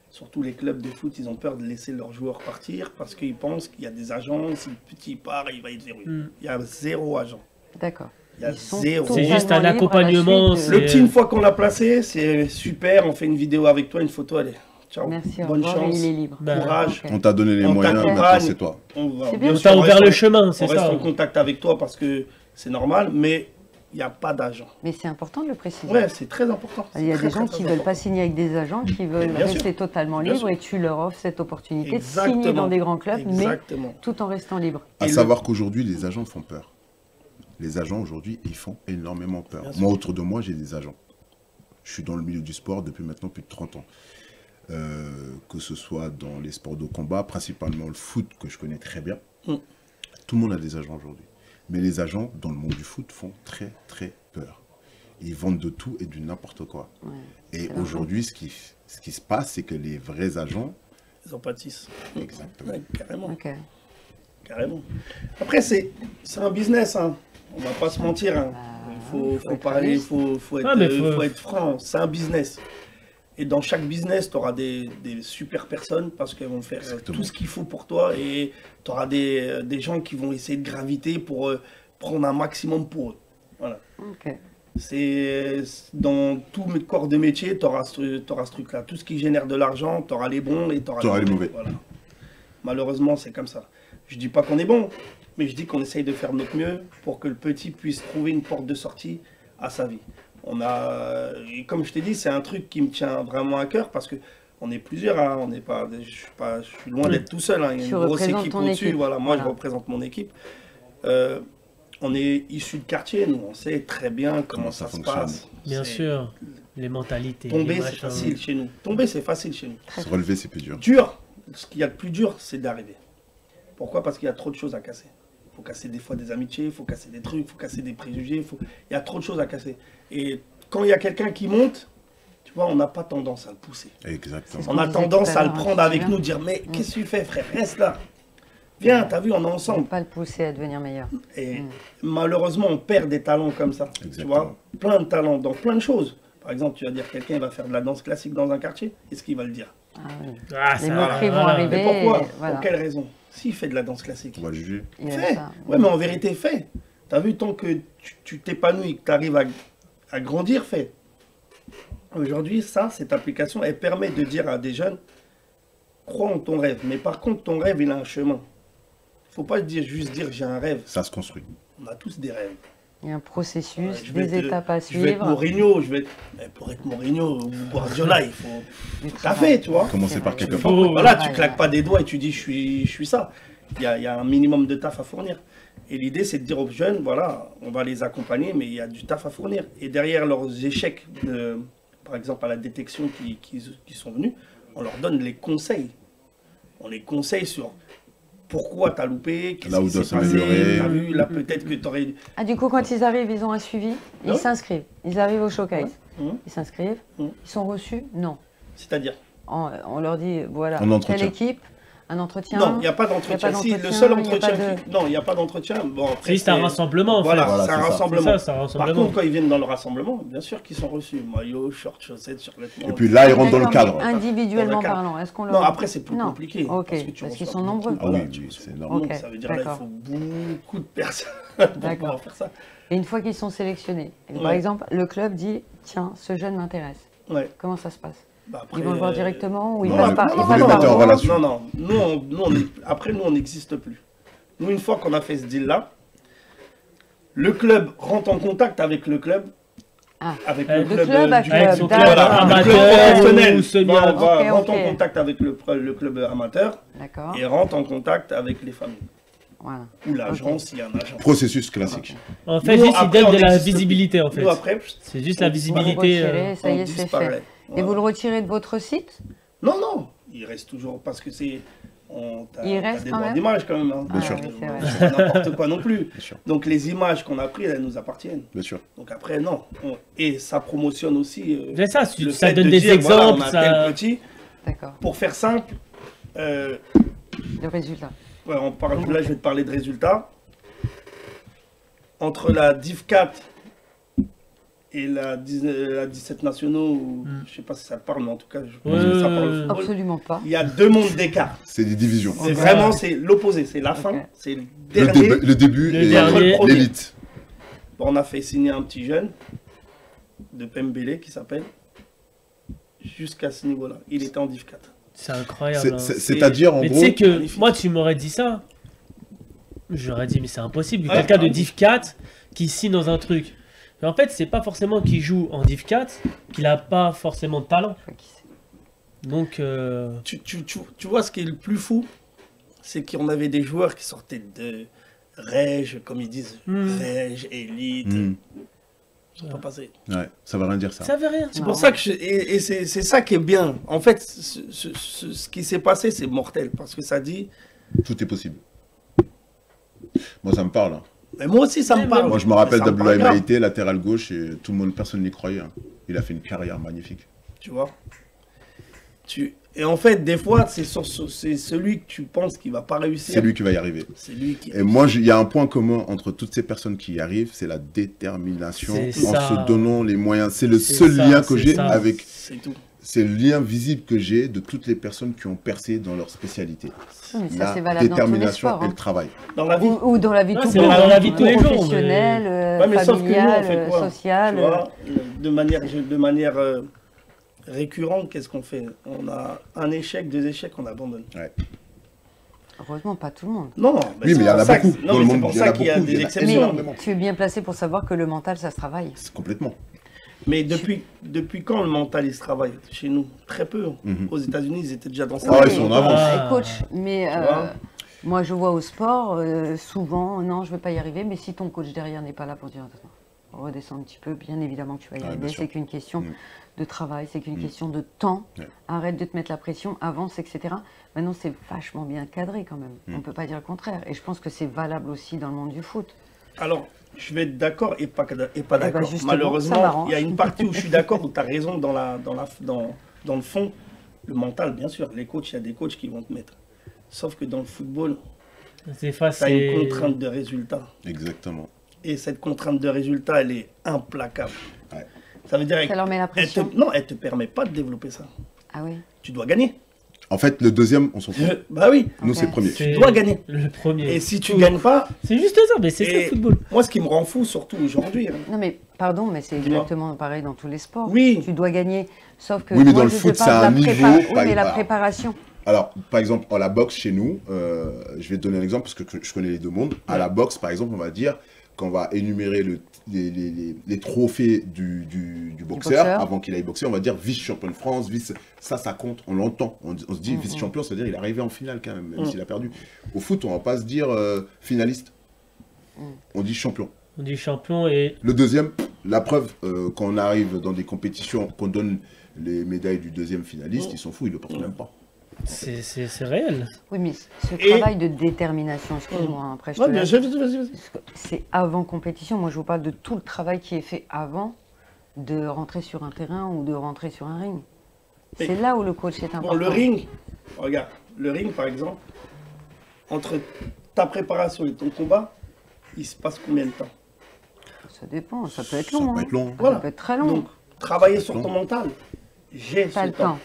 B: Surtout les clubs de foot, ils ont peur de laisser leurs joueurs partir parce qu'ils pensent qu'il y a des agents, si le petit part, il va être verrouillé. Il y a 0 agent.
A: D'accord.
B: Il y a 0.
D: C'est juste un accompagnement.
B: Le petit, une fois qu'on l'a placé, c'est super, on fait une vidéo avec toi, une photo, allez. Ciao.
A: Merci,
B: bonne chance,
A: il est libre.
B: courage.
C: On t'a donné les moyens, maintenant c'est toi.
B: On
D: t'a ouvert le chemin, c'est ça.
B: On reste en contact avec toi parce que c'est normal, mais il n'y a pas d'agent.
A: Mais c'est important de le préciser.
B: Ouais, c'est très important.
A: Il y a des gens qui ne veulent pas signer avec des agents, qui veulent rester totalement libres et tu leur offres cette opportunité de signer dans des grands clubs, mais tout en restant libre.
C: À savoir qu'aujourd'hui, les agents font peur. Les agents, aujourd'hui, ils font énormément peur. Moi, autour de moi, j'ai des agents. Je suis dans le milieu du sport depuis maintenant plus de 30 ans. Que ce soit dans les sports de combat, principalement le foot, que je connais très bien. Tout le monde a des agents aujourd'hui. Mais les agents, dans le monde du foot, font très, très peur. Ils vendent de tout et du n'importe quoi. Ouais, et aujourd'hui, ce qui se passe, c'est que les vrais agents...
B: Ils en pâtissent.
C: Exactement.
B: Ouais, carrément.
A: Okay.
B: Carrément. Après, c'est un business. Hein. On va pas se mentir. Hein. Faut parler, il faut être franc. C'est un business. Et dans chaque business, tu auras des super personnes parce qu'elles vont faire tout ce qu'il faut pour toi. Et tu auras des gens qui vont essayer de graviter pour prendre un maximum pour eux. Voilà.
A: Okay.
B: C'est dans tout corps de métier, tu auras ce truc-là. Tout ce qui génère de l'argent, tu auras les bons et tu auras
C: les mauvais.
B: Voilà. Malheureusement, c'est comme ça. Je dis pas qu'on est bon, mais je dis qu'on essaye de faire notre mieux pour que le petit puisse trouver une porte de sortie à sa vie. Et comme je t'ai dit, c'est un truc qui me tient vraiment à cœur parce que on est plusieurs, hein, on n'est pas, je suis loin d'être tout seul. Hein, il y a une grosse équipe au-dessus. Voilà, moi, je représente mon équipe. On est issus de quartier, nous, on sait très bien comment ça se passe.
D: Bien sûr, les mentalités.
B: Tomber, c'est facile chez nous. Tomber, c'est facile chez nous.
C: Se relever, c'est plus dur.
B: Ce qu'il y a de plus dur, c'est d'arriver. Pourquoi? Parce qu'il y a trop de choses à casser. Il faut casser des fois des amitiés, il faut casser des trucs, il faut casser des préjugés, il y a trop de choses à casser. Et quand il y a quelqu'un qui monte, Tu vois, on n'a pas tendance à le pousser.
C: Exactement.
B: On a tendance à le prendre avec nous, dire mais qu'est-ce que tu fais, frère, reste là. Viens, t'as vu, on est
A: On ne
B: ensemble.
A: pas le pousser à devenir meilleur.
B: Et malheureusement, on perd des talents comme ça.
C: Exactement.
B: Tu vois, plein de talents dans plein de choses. Par exemple, tu vas dire quelqu'un va faire de la danse classique dans un quartier, est-ce qu'il va le dire?
A: Ah, oui.
D: Ah,
A: Les
D: ça,
A: moqueries vont
D: voilà.
A: arriver.
B: Mais pourquoi?
A: Et voilà.
B: Pour quelle raison? S'il fait de la danse classique,
C: On va le juger.
A: Il y a
B: fais.
A: ça.
B: Ouais, mais en vérité, fais. T'as vu, tant que tu t'épanouis, que tu arrives à grandir, fais. Aujourd'hui, cette application, elle permet de dire à des jeunes, crois en ton rêve. Mais par contre, ton rêve, il a un chemin. Faut pas juste dire j'ai un rêve.
C: Ça se construit.
B: On a tous des rêves.
A: Il y a un processus,
B: Ouais, je vais
A: des
B: être-
A: étapes à
B: Je vais être
A: suivre.
B: Mourinho, mais pour être Mourinho ou Guardiola, il faut...
A: Du
B: T'as
A: travail.
B: fait, tu vois.
C: Commencer
A: C'est
C: par
A: vrai.
C: quelque
B: Tu
C: part.
D: Faut-
B: Voilà,
A: Ouais,
B: tu claques
A: ouais.
B: pas des doigts et tu dis je suis ça. Il y a un minimum de taf à fournir. Et l'idée, c'est de dire aux jeunes, voilà, on va les accompagner, mais il y a du taf à fournir. Et derrière leurs échecs, par exemple à la détection qui sont venus, on leur donne les conseils. On les conseille sur pourquoi tu as loupé, qu'est-ce
C: Là où
B: qui
C: doit
B: s'est passé,
C: s'améliorer.
B: t'as vu, là peut-être que tu aurais...
A: Ah, du coup, quand ils arrivent, ils ont un suivi, ils
B: Non.
A: s'inscrivent. Ils arrivent au showcase,
B: Hum,
A: ils s'inscrivent,
B: Hum.
A: ils sont reçus? Non.
B: C'est-à-dire
A: On leur dit, voilà,
C: Un entretien.
A: telle équipe, un entretien.
B: Non, il n'y a pas
A: Il y a
B: d'entretien.
A: pas
B: Si, le
A: d'entretien,
B: seul
A: il y a
B: entretien...
A: pas de-
B: Non, il n'y a pas d'entretien. Bon, après,
D: C'est juste un rassemblement, en fait.
B: Voilà,
C: Voilà,
B: c'est un
C: c'est ça.
D: C'est
B: rassemblement.
D: ça, c'est un
B: Par
D: rassemblement.
B: contre, quand ils viennent dans le rassemblement, bien sûr qu'ils sont reçus. Maillot, short, chaussettes, survêtements.
C: Et puis là, ils rentrent dans le
A: D'accord,
C: cadre.
A: mais individuellement
B: Dans le cadre.
A: parlant, est-ce qu'on leur...
B: Non, après, c'est plus
A: Non.
B: compliqué.
A: Ok,
B: parce que tu
A: parce qu'ils
B: reçois
A: sont
B: beaucoup.
A: nombreux.
C: Ah
B: Voilà,
C: oui,
B: tu
C: oui,
B: reçois
C: c'est
B: beaucoup.
C: énorme.
A: Ok,
B: Ça veut dire là, il
A: d'accord.
B: faut beaucoup de personnes pour
A: D'accord.
B: pouvoir faire ça.
A: Et une fois qu'ils sont sélectionnés, et par
B: Ouais.
A: exemple, le club dit, tiens, ce jeune m'intéresse.
B: Ouais.
A: Comment ça se passe?
B: Bah, après,
A: Ils vont le voir directement ou ils
C: non,
A: passent
C: mais
A: par...
C: vous
A: ils
C: les
A: passent
C: mettez
A: par
C: en
A: vous
C: relation.
B: Non, non. Après, nous, on n'existe plus. Nous, une fois qu'on a fait ce deal-là, le club rentre en contact avec le club.
A: Ah.
B: Avec
D: Le
B: le club,
A: club à
B: du
A: club,
D: Avec son club
A: d'accord.
B: Voilà, le club
D: amateur
B: professionnel
D: ou semi-
B: va rentre
A: Ok, ok.
B: en contact avec le club amateur
A: D'accord,
B: et rentre en contact avec les familles.
A: voilà.
B: Ou l'agence, s'il y a un agent.
C: Processus classique.
D: En fait,
B: Nous,
D: juste, ils
B: après,
D: donnent
B: on
D: de la
B: existe
D: visibilité, en fait.
B: Nous, après,
D: C'est juste la
B: on
A: Vous
D: visibilité.
A: retirez, ça y
B: on
A: est, c'est fait.
B: disparaît.
A: Et
B: Voilà.
A: vous le retirez de votre site?
B: Non, il reste toujours parce que c'est. T'as
A: Il reste
B: des
A: quand
B: droits
A: même
B: d'image quand même. Hein.
C: Bien sûr.
A: oui, c'est vrai.
B: C'est pas n'importe quoi non plus.
C: Bien sûr.
B: Donc les images qu'on a prises, elles nous appartiennent.
C: Bien sûr.
B: Donc après, non. Et ça promotionne aussi.
D: C'est ça,
B: le
D: ça
B: fait
D: donne
B: de
D: des
B: dire, voilà,
D: exemples.
B: on a
D: ça...
B: tel petit.
A: D'accord,
B: Pour faire simple,
A: le résultat.
B: ouais, là je vais te parler de résultats. Entre la Div 4 et la 17 nationaux, je sais pas si ça te parle, mais en tout cas, je pense que ça parle au football.
A: Absolument pas.
B: Il y a 2 mondes d'écart.
C: C'est des divisions.
B: C'est vraiment, c'est l'opposé, c'est la fin,
A: Ok.
B: c'est le
C: Le,
B: dernier.
C: le début
D: Le
C: et
D: dernier.
C: l'élite.
B: Bon, on a fait signer un petit jeune de Pembele qui s'appelle jusqu'à ce niveau-là. Il était en Div 4.
D: C'est incroyable. hein.
C: C'est-à-dire, en
D: Mais tu
C: gros,
D: sais que
B: magnifique.
D: moi, tu m'aurais dit ça. J'aurais dit, mais c'est impossible.
B: Ouais,
D: Quelqu'un de
B: ouais.
D: Div 4 qui signe dans un truc. Mais en fait, c'est pas forcément qu'il joue en Div 4, qu'il a pas forcément de talent.
A: Je vois qui c'est.
D: Donc,
B: Tu vois ce qui est le plus fou, c'est qu'on avait des joueurs qui sortaient de Rège, comme ils disent, Rège, Élite. Ils sont pas passés.
C: ouais, ça veut rien dire ça.
D: ça veut rien.
B: C'est
A: Non.
B: pour ça que et c'est ça qui est bien. En fait, ce qui s'est passé, c'est mortel parce que ça dit.
C: Tout est possible. Moi, ça me parle. Hein.
B: Mais moi aussi, ça me
D: Mais
B: parle.
C: Moi, je me rappelle
B: Ça me
C: d'Abdoulaye
B: parle grave,
C: Maïté, latéral gauche, et tout le monde, personne n'y croyait. Hein. Il a fait une carrière magnifique.
B: Tu vois. Et en fait, des fois, c'est celui que tu penses qui va pas réussir.
C: C'est lui qui va y arriver.
B: C'est lui qui.
C: Et moi, il y a un point commun entre toutes ces personnes qui y arrivent, c'est la détermination
D: C'est
C: en
D: ça.
C: se donnant les moyens. C'est le
D: C'est
C: seul
D: ça,
C: lien que
D: c'est
C: j'ai
D: ça.
C: avec.
B: C'est tout.
C: C'est le lien visible que j'ai de toutes les personnes qui ont percé dans leur spécialité.
A: Oui, mais ça,
C: La
A: c'est valable dans tous les
C: détermination
A: sports.
C: et
A: hein.
C: le travail.
B: Dans la vie.
A: Ou dans la vie
D: Ouais,
A: tout
D: c'est
A: court,
D: dans la vie de tous les jours, mais-
A: professionnelle,
B: Ouais, mais sauf que nous, on
A: familiale,
B: fait quoi
A: sociale.
B: Tu vois, de manière récurrente, qu'est-ce qu'on fait? On a un échec, 2 échecs, on abandonne.
A: Heureusement, pas tout le monde.
B: Non,
C: Oui, mais il y
B: c'est
C: en a
B: pour ça que-
C: beaucoup.
B: Non,
C: Dans
B: mais
C: le
B: c'est
C: monde,
B: pour
C: il y en
B: ça
C: a
B: qu'il y a
C: beaucoup.
B: des
C: Il y en a
B: exceptions.
A: Mais
C: énormément.
A: tu es bien placé pour savoir que le mental, ça se travaille.
C: C'est complètement.
B: Mais depuis quand le mentaliste travaille chez nous? Très peu.
C: Mhm.
B: Aux États-Unis, ils étaient déjà dans ça.
C: Ah, ils sont en avance.
D: Ah.
A: Coach, mais
B: vois
A: moi, je vois au sport, souvent, non, je ne vais pas y arriver, mais si ton coach derrière n'est pas là pour dire, attends, redescends un petit peu, bien évidemment que tu vas y
C: Ouais,
A: arriver,
C: bien sûr.
A: c'est qu'une question
C: Mhm.
A: de travail, c'est qu'une question de temps,
C: Ouais.
A: arrête de te mettre la pression, avance, etc. Maintenant, c'est vachement bien cadré quand même,
C: Mhm.
A: on ne peut pas dire le contraire, et je pense que c'est valable aussi dans le monde du foot.
B: Alors, je vais être d'accord et pas d'accord.
A: Justement,
B: malheureusement, il y a une partie où je suis d'accord, où tu as raison dans le fond. Le mental, bien sûr. Les coachs, il y a des coachs qui vont te mettre. Sauf que dans le football, tu as une contrainte de résultat.
C: Exactement.
B: Et cette contrainte de résultat, elle est implacable.
C: Ouais.
B: Ça veut dire
A: ça leur met la pression.
B: Elle te permet pas de développer ça.
A: Ah oui.
B: Tu dois gagner.
C: En fait, le deuxième, on s'en fout.
B: Bah oui.
C: Nous, c'est le premier.
B: Tu dois gagner.
D: Le premier.
B: Et si tu gagnes pas...
D: C'est juste ça, mais c'est ça le football.
B: Moi, ce qui me rend fou, surtout aujourd'hui...
A: Non mais, pardon, mais c'est exactement pareil dans tous les sports.
B: Oui.
A: Tu dois gagner, sauf que...
C: Oui, mais dans le foot, c'est un niveau...
A: Oui, mais la préparation...
C: Alors, par exemple, à la boxe, chez nous, je vais te donner un exemple, parce que je connais les deux mondes. À la boxe, par exemple, on va dire qu'on va énumérer les trophées du boxeur, avant qu'il aille boxer, on va dire vice-champion de France, ça compte, on l'entend. On se dit vice-champion, c'est-à-dire il est arrivé en finale quand même s'il a perdu. Au foot, on va pas se dire finaliste, on dit champion.
D: On dit champion et...
C: Le deuxième, la preuve, quand on arrive dans des compétitions, qu'on donne les médailles du deuxième finaliste, ils s'en foutent, ils le portent même pas.
D: C'est réel.
A: Oui, mais ce travail de détermination, excuse-moi, après je te laisse.
B: Vas-y.
A: C'est avant compétition. Moi, je vous parle de tout le travail qui est fait avant de rentrer sur un terrain ou de rentrer sur un ring. C'est là où le coach est important.
B: Bon, le ring, regarde, le ring, par exemple, entre ta préparation et ton combat, il se passe combien de temps?
A: Ça dépend, ça peut être long.
C: Ça peut être long.
B: Voilà.
A: Ça peut être très long.
B: Donc, travailler sur ton mental, j'ai
A: Pas
B: ce
A: le temps.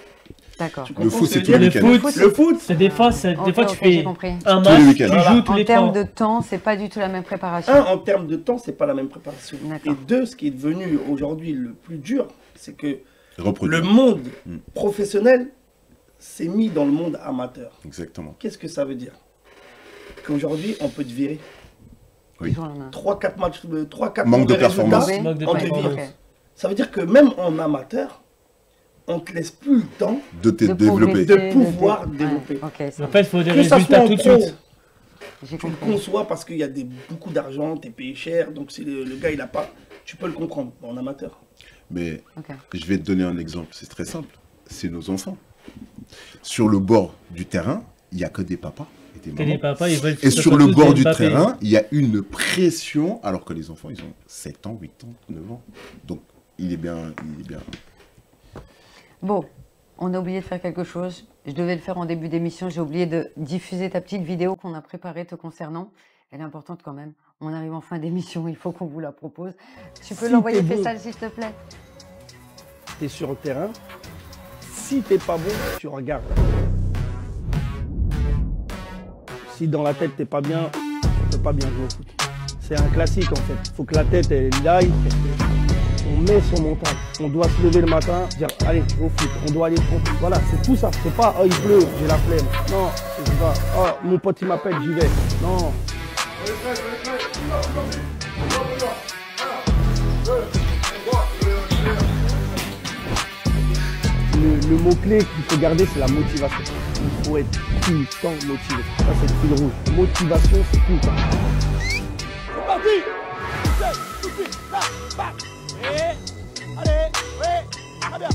A: D'accord.
C: Le foot, c'est
B: tout
C: tous les week-ends.
B: Le foot,
D: c'est des fois, tu fais un
C: Tous les
D: match,
C: week-ends.
D: tu
C: Voilà.
D: joues tous
A: En
D: les
A: termes
D: temps.
A: de temps, c'est pas du tout la même préparation.
B: en termes de temps, c'est pas la même préparation.
A: D'accord.
B: Et deux, ce qui est devenu aujourd'hui le plus dur, c'est que
C: Reproduire.
B: le monde professionnel s'est mis dans le monde amateur.
C: Exactement.
B: Qu'est-ce que ça veut dire? Qu'aujourd'hui, on peut te virer.
C: Oui.
A: Du jour au lendemain.
B: 3-4 matchs, 3-4
C: Manque de
B: mauvais
C: performance.
B: résultats,
D: Manque de
B: on te
D: performance.
B: vire. Ça veut dire que même en amateur, on te laisse plus le temps
C: De te
A: De
C: développer.
A: progresser,
B: de pouvoir
A: ouais,
B: développer.
A: ok, ça
D: En fait, il faut des
B: Que ça soit
D: résultats
B: en
D: tout de
B: pro,
D: suite.
A: j'ai
B: tu le
A: compris.
B: conçois parce qu'il y a beaucoup d'argent, tu es payé cher, donc c'est le gars, il a pas. Tu peux le comprendre en amateur.
C: Mais
A: Ok.
C: je vais te donner un exemple, c'est très simple. C'est nos enfants. Sur le bord du terrain, il n'y a que des papas et des
D: Et les
C: mamans.
D: papas, ils veulent que
C: Et
D: ce
C: sur
D: soit
C: le
D: tous
C: bord
D: des
C: du
D: Mbappé.
C: terrain, il y a une pression, alors que les enfants, ils ont 7 ans, 8 ans, 9 ans. Donc, il est bien.
A: Bon, on a oublié de faire quelque chose. Je devais le faire en début d'émission. J'ai oublié de diffuser ta petite vidéo qu'on a préparée te concernant. Elle est importante quand même. On arrive en fin d'émission, il faut qu'on vous la propose. Tu peux
B: Si
A: l'envoyer,
B: t'es bon.
A: Faisal, s'il te plaît.
B: Tu es sur le terrain. Si t'es pas bon, tu regardes. Si dans la tête t'es pas bien, tu peux pas bien jouer au foot. C'est un classique en fait. Il faut que la tête elle aille. On met son mental. On doit se lever le matin, dire allez au foot. On doit aller au foot. Voilà, c'est tout ça. C'est pas oh il pleut, j'ai la flemme. Non, c'est pas oh mon pote il m'appelle, j'y vais. Non. Le mot-clé qu'il faut garder, c'est la motivation. Il faut être tout le temps motivé. Ça, c'est le fil rouge. Motivation, c'est tout le temps. C'est parti. Tout de suite, là, bam. Et, allez, oui, très bien.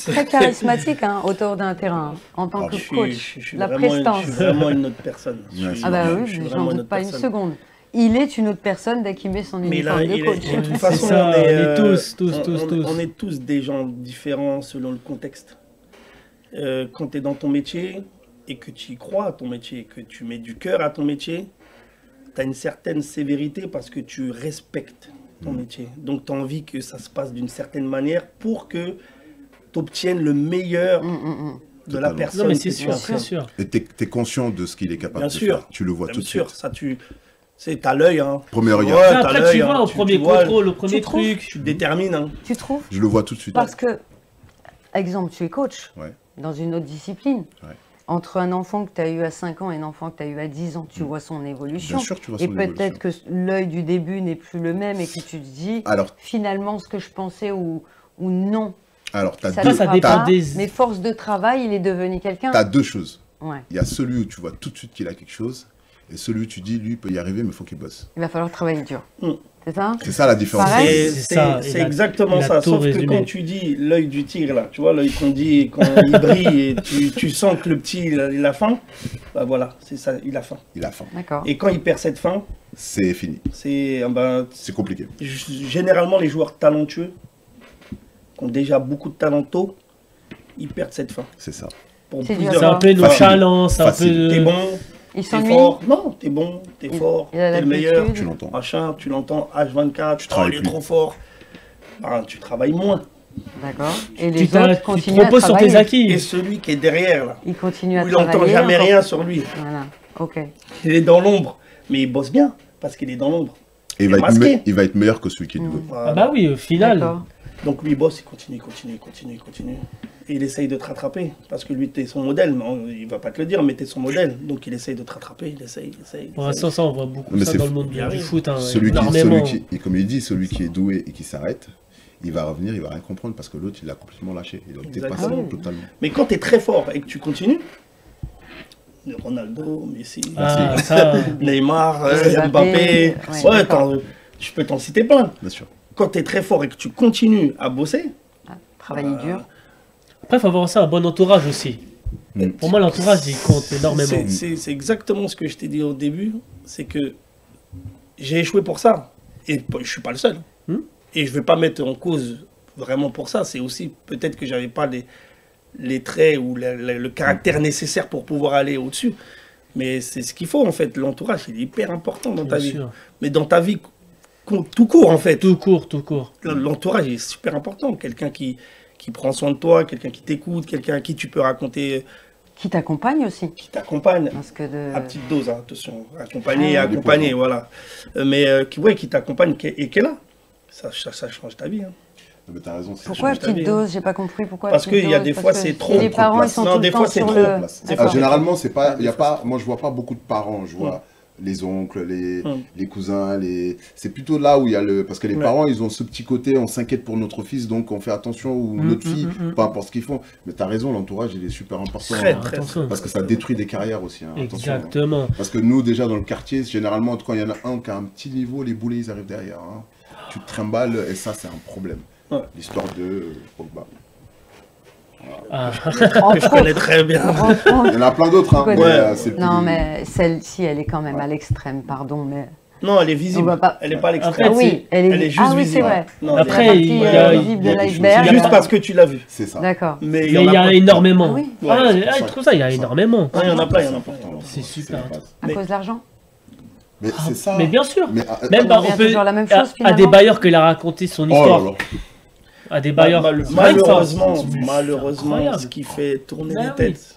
A: Très charismatique, hein, autour d'un terrain, en tant que coach.
B: Je suis
A: La
B: vraiment,
A: prestance.
B: je suis vraiment une autre personne.
C: Ouais,
A: Ah bah
B: Je
A: oui,
B: suis
A: j'en
B: vraiment
A: doute pas une
B: personne.
A: seconde. Il est une autre personne dès qu'il met son
B: Mais
A: uniforme
B: là,
A: de coach.
B: de toute
D: C'est
B: façon,
D: ça,
B: on
D: on
B: est,
D: est tous.
B: on est tous des gens différents selon le contexte. Quand tu es dans ton métier et que tu y crois à ton métier, que tu mets du cœur à ton métier, tu as une certaine sévérité parce que tu respectes ton métier. Donc, tu as envie que ça se passe d'une certaine manière pour que tu obtiennes le meilleur de la
C: Totalement.
B: personne.
D: Non, mais
B: que
D: c'est
B: tu
D: sûr,
B: es en
D: c'est
B: train.
D: sûr.
C: Et tu es conscient de ce qu'il est capable
B: Bien
C: de
B: sûr.
C: faire. Tu le vois
B: Bien
C: tout de
B: sûr,
C: suite.
B: ça t'as l'œil. Hein.
C: Premier
B: Ouais,
C: regard.
B: t'as
D: Après,
B: l'œil,
D: tu
B: hein.
D: vois, au
B: Tu
D: premier
B: vois,
D: contrôle, au premier
A: trouves
D: truc.
B: tu te détermines. Hein.
A: Tu trouves?
C: Je le vois tout de suite.
A: Parce que, exemple, tu es coach
C: Ouais.
A: dans une autre discipline.
C: Ouais.
A: Entre un enfant que tu as eu à 5 ans et un enfant que tu as eu à 10 ans, tu vois son évolution.
C: Bien sûr, tu vois
A: Et
C: son
A: peut-être que l'œil du début n'est plus le même et que tu te dis,
C: Alors,
A: finalement, ce que je pensais ou non,
C: tu as
A: ça
C: deux,
A: ne sera
D: dépend
A: pas.
D: des-
A: Mais force de travail, il est devenu quelqu'un.
C: t'as deux choses.
A: Ouais.
C: Il y a celui où tu vois tout de suite qu'il a quelque chose, Et celui, tu dis, lui, il peut y arriver, mais il faut qu'il bosse.
A: Il va falloir travailler dur. C'est ça?
C: C'est ça la différence.
A: Pareil.
B: C'est exactement ça. Sauf que quand tu dis l'œil du tigre, là, tu vois, l'œil qu'on dit, quand il brille et tu sens que le petit, il a faim, bah voilà, c'est ça, il a faim.
C: Il a faim.
A: D'accord.
B: Et quand il perd cette faim,
C: c'est fini.
B: C'est
C: compliqué.
B: Généralement, les joueurs talentueux, qui ont déjà beaucoup de talent tôt, ils perdent cette faim.
C: C'est ça.
D: C'est un peu nonchalance, un peu...
B: T'es bon,
A: t'es
B: fort. Non, t'es bon, t'es fort, t'es le meilleur.
C: Tu l'entends.
B: Machin, tu l'entends H24, tu travailles trop fort. Ben, tu travailles moins.
A: D'accord. Et les autres continuent
D: à travailler. Sur tes acquis.
B: Et celui qui est derrière, là,
A: il continue à
B: travailler. Il n'entend jamais rien sur lui.
A: Voilà, ok.
B: Il est dans l'ombre, mais il bosse bien, parce qu'il est dans l'ombre.
C: Et il va être meilleur que celui qui est doué.
D: Voilà. Ah bah oui, au final.
B: Donc lui, il bosse, il continue. Et il essaye de te rattraper, parce que lui, t'es son modèle. Il va pas te le dire, mais t'es son modèle. Donc il essaye de te rattraper, il essaye.
D: Pour l'instant, ça, on voit beaucoup ça dans le monde du foot. Hein,
C: comme il dit, celui qui est doué et qui s'arrête, il va revenir, il va rien comprendre, parce que l'autre, il l'a complètement lâché. Il a dépassé totalement.
B: Mais quand tu es très fort et que tu continues, Ronaldo, Messi, Neymar, Mbappé, je peux t'en citer plein.
C: Bien sûr.
B: Quand tu es très fort et que tu continues à bosser...
A: Travailler dur.
D: Après, il faut avoir ça, un bon entourage aussi. Pour moi, l'entourage, il compte énormément.
B: C'est exactement ce que je t'ai dit au début. C'est que j'ai échoué pour ça. Et je ne suis pas le seul. Et je ne vais pas mettre en cause vraiment pour ça. C'est aussi peut-être que je n'avais pas les traits ou le caractère nécessaire pour pouvoir aller au-dessus. Mais c'est ce qu'il faut, en fait. L'entourage, il est hyper important dans ta vie. Mais dans ta vie... Tout court, en fait.
D: Tout court.
B: L'entourage est super important. Quelqu'un qui prend soin de toi, quelqu'un qui t'écoute, quelqu'un à qui tu peux raconter...
A: Qui t'accompagne aussi.
B: Qui t'accompagne. À petite dose, hein, attention. Accompagner, voilà. Mais qui t'accompagne et qui est là. Ça change ta vie. Hein.
C: Mais t'as raison.
A: Pourquoi petite dose? J'ai pas compris. Pourquoi?
B: Parce qu'il y a des fois, c'est trop.
A: Les parents, ils sont tout le temps sur le...
C: Généralement, c'est pas... Moi, je vois pas beaucoup de parents. Je vois... les oncles, les cousins, c'est plutôt là où il y a le... Parce que les parents, ils ont ce petit côté, on s'inquiète pour notre fils, donc on fait attention, ou notre fille, peu importe ce qu'ils font. Mais tu as raison, l'entourage, il est super important.
B: Très.
C: Parce que ça détruit des carrières aussi. Hein,
D: exactement.
C: Parce que nous, déjà, dans le quartier, généralement, quand il y en a un qui a un petit niveau, les boulets, ils arrivent derrière. Hein. Tu te trimbales, et ça, c'est un problème. L'histoire de Pogba.
B: Que je connais très bien.
C: Il y en a plein d'autres. Hein,
A: non, mais celle-ci, elle est quand même à l'extrême, pardon. Mais...
B: Non, elle est visible. Elle n'est pas à l'extrême.
A: Oui, elle est juste visible. C'est vrai.
B: Non,
D: après, il y a
A: visible de l'iceberg.
B: Juste parce que tu l'as vu.
C: C'est ça.
A: D'accord.
B: Mais
D: il y a énormément.
B: Je
D: trouve ça, il y a énormément.
B: Il y en a plein.
D: C'est super.
A: À cause de l'argent?
C: Mais c'est ça.
D: Mais bien sûr.
A: Même on peut la même chose,
D: à des bailleurs qu'il a raconté son histoire. À des bailleurs.
B: Malheureusement, ce qui fait tourner les têtes,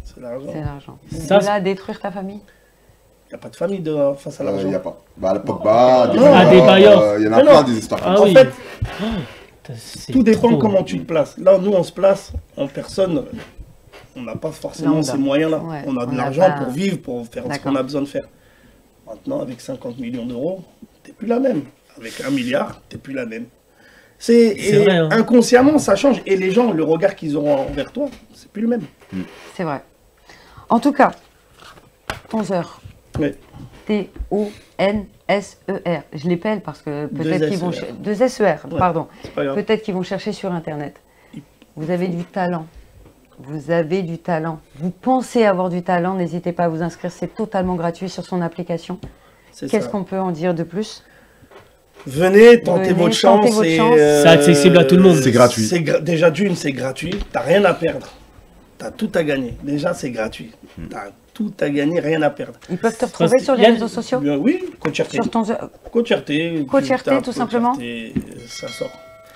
B: c'est l'argent.
A: Ça, de là, détruire ta famille?
B: Il n'y a pas de famille face à l'argent.
C: Il n'y a pas. Bah, le Pogba,
D: des bailleurs.
C: Il y en a plein des histoires.
B: En fait, tout dépend comment tu te places. Là, nous, on se place en personne. On n'a pas forcément ces moyens-là. On a de l'argent pour vivre, pour faire ce qu'on a besoin de faire. Maintenant, avec 50 millions d'euros, tu n'es plus la même. Avec 1 milliard, tu n'es plus la même. C'est vrai, hein. Inconsciemment, ça change. Et les gens, le regard qu'ils auront envers toi, c'est plus le même.
A: C'est vrai. En tout cas, 11h.
B: Oui.
A: T-O-N-S-E-R. Je l'appelle parce que peut-être qu'ils vont... 2 S-E-R, pardon. Peut-être qu'ils vont chercher sur Internet. Vous avez du talent. Vous avez du talent. Vous pensez avoir du talent, n'hésitez pas à vous inscrire. C'est totalement gratuit sur son application. Qu'est-ce qu'on peut en dire de plus?
B: Venez, tentez votre chance.
D: C'est accessible à tout le monde.
C: C'est gratuit.
B: Déjà d'une, c'est gratuit. T'as rien à perdre. T'as tout à gagner. Déjà, c'est gratuit. T'as tout à gagner, rien à perdre.
A: Ils peuvent te retrouver sur les réseaux sociaux?
B: Oui, Coach RT.
A: Coach RT, tout simplement.
B: Ça sort.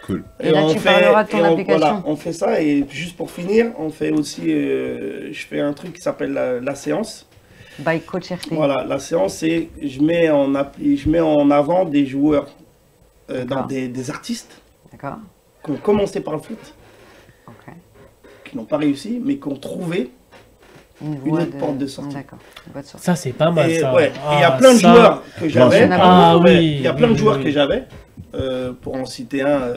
C: Cool.
A: Et là, tu parleras de ton application.
B: Voilà, on fait ça. Et juste pour finir, on fait aussi... je fais un truc qui s'appelle la séance.
A: By Coach RT.
B: Voilà, la séance, c'est je mets en avant des joueurs, des artistes qui ont commencé par le foot, qui n'ont pas réussi, mais qui ont trouvé une autre porte de sortie.
D: Ça, c'est pas mal, ça.
B: Ouais. Il y a plein de joueurs que j'avais.
D: Il
B: y a plein de joueurs que j'avais. Pour en citer un,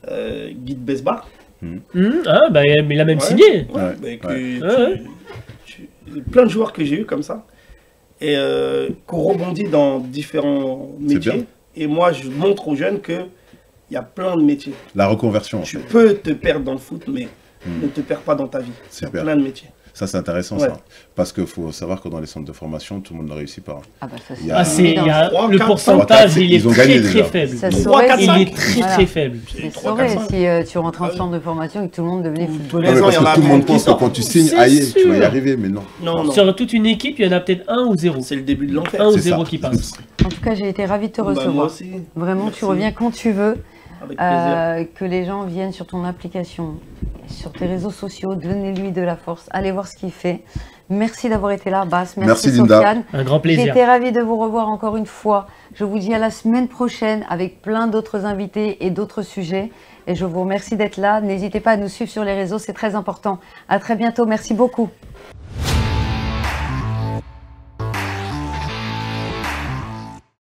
B: Guy de Besbar.
D: Il a même signé.
B: Plein de joueurs que j'ai eu comme ça. et qu'on rebondit dans différents métiers. Et moi, je montre aux jeunes qu'il y a plein de métiers.
C: La reconversion.
B: Tu peux te perdre dans le foot, mais ne te perds pas dans ta vie. Il y a plein de métiers.
C: Ça, c'est intéressant, ça. Parce qu'il faut savoir que dans les centres de formation, tout le monde ne réussit pas.
A: Ah bah ça,
D: le pourcentage, il est très faible. Il est très faible.
A: Si tu rentres en centre de formation et que tout le monde devenait footballeur.
C: Parce que tout le monde pense que quand tu signes, tu vas y arriver, mais non.
D: Sur toute une équipe, il y en a peut-être 1 ou 0.
B: C'est le début de l'enfer.
D: 1 ou 0 qui passe.
A: En tout cas, j'ai été ravie de te recevoir.
B: Moi aussi.
A: Vraiment, tu reviens quand tu veux.
B: Avec plaisir.
A: Que les gens viennent sur ton application, sur tes réseaux sociaux, donnez-lui de la force, allez voir ce qu'il fait. Merci d'avoir été là, Bass. Merci
C: Linda.
A: Sofiane.
D: Un grand plaisir.
A: J'étais ravie de vous revoir encore une fois. Je vous dis à la semaine prochaine avec plein d'autres invités et d'autres sujets. Et je vous remercie d'être là. N'hésitez pas à nous suivre sur les réseaux, c'est très important. À très bientôt. Merci beaucoup.